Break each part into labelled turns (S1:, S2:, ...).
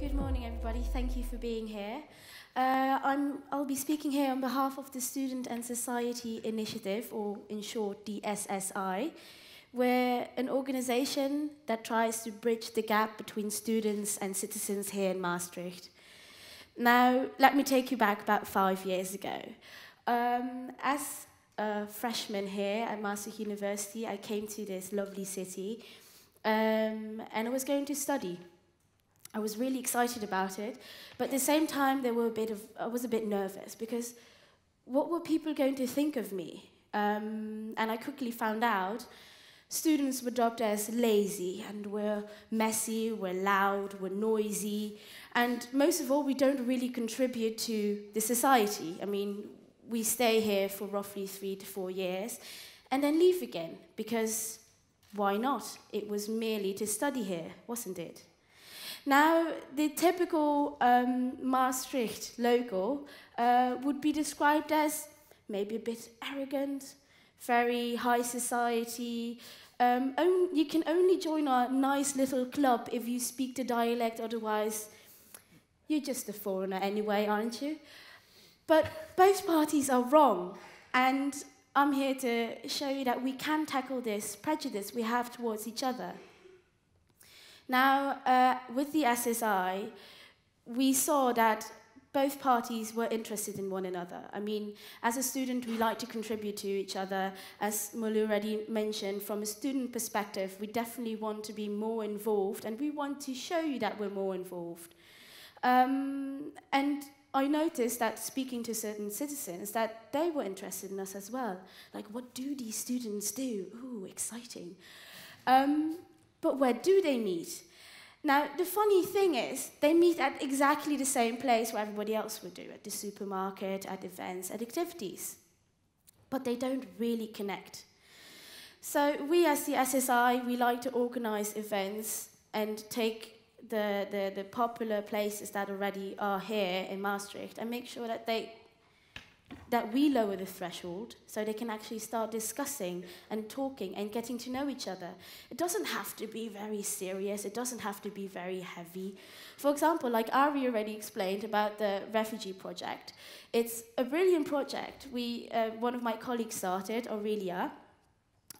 S1: good morning, everybody. Thank you for being here. I'll be speaking here on behalf of the Student and Society Initiative, or in short, the SSI. We're an organization that tries to bridge the gap between students and citizens here in Maastricht. Now, let me take you back about 5 years ago. As a freshman here at Maastricht University, I came to this lovely city and I was going to study. I was really excited about it, but at the same time I was a bit nervous because what were people going to think of me? And I quickly found out students were dubbed as lazy, and we're messy, we're loud, we're noisy, and most of all, we don't really contribute to the society. I mean, we stay here for roughly 3 to 4 years and then leave again, because why not? It was merely to study here, wasn't it? Now, the typical Maastricht local would be described as maybe a bit arrogant, very high society. You can only join a nice little club if you speak the dialect, otherwise you're just a foreigner anyway, aren't you? But both parties are wrong, and I'm here to show you that we can tackle this prejudice we have towards each other. Now, with the SSI, we saw that both parties were interested in one another. I mean, as a student, we like to contribute to each other. As Molu already mentioned, from a student perspective, we definitely want to be more involved, and we want to show you that we're more involved. And I noticed that speaking to certain citizens, that they were interested in us as well. Like, what do these students do? Ooh, exciting. But where do they meet? Now, the funny thing is, they meet at exactly the same place where everybody else would do, at the supermarket, at events, at activities. But they don't really connect. So we, as the SSI, we like to organize events and take the popular places that already are here in Maastricht and make sure that we lower the threshold so they can actually start discussing and talking and getting to know each other. It doesn't have to be very serious, it doesn't have to be very heavy. For example, like Ari already explained about the refugee project, it's a brilliant project. One of my colleagues started, Aurelia.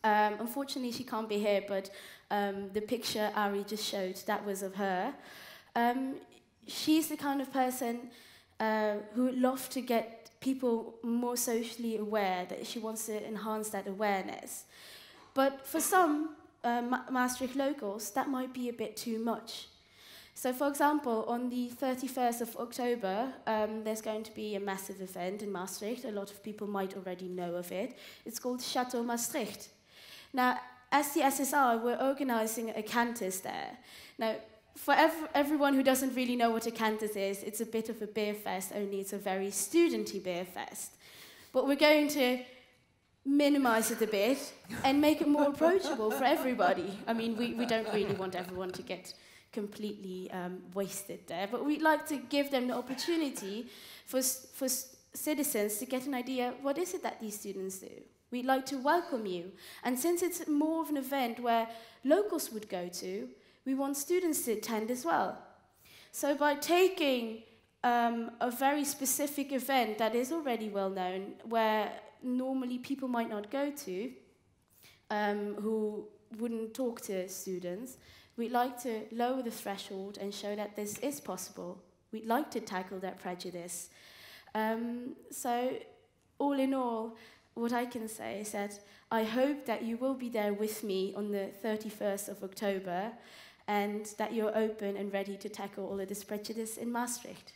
S1: Unfortunately, she can't be here, but the picture Ari just showed, that was of her. She's the kind of person who would love to get people more socially aware, that she wants to enhance that awareness. But for some Maastricht locals, that might be a bit too much. So, for example, on the 31st of October, there's going to be a massive event in Maastricht. A lot of people might already know of it. It's called Chateau Maastricht. Now, as the SSR, we're organizing a cantus there. Now, for everyone who doesn't really know what a cantus is, it's a bit of a beer fest, only it's a very studenty beer fest. But we're going to minimize it a bit and make it more approachable for everybody. I mean, we don't really want everyone to get completely wasted there, but we'd like to give them the opportunity for citizens to get an idea, what is it that these students do? We'd like to welcome you. And since it's more of an event where locals would go to, we want students to attend as well. So by taking a very specific event that is already well known, where normally people might not go to, who wouldn't talk to students, we'd like to lower the threshold and show that this is possible. We'd like to tackle that prejudice. So all in all, what I can say is that I hope that you will be there with me on the 31st of October, and that you're open and ready to tackle all of this prejudice in Maastricht.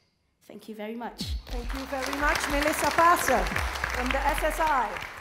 S1: Thank you very much.
S2: Thank you very much, Melissa Paasen from the SSI.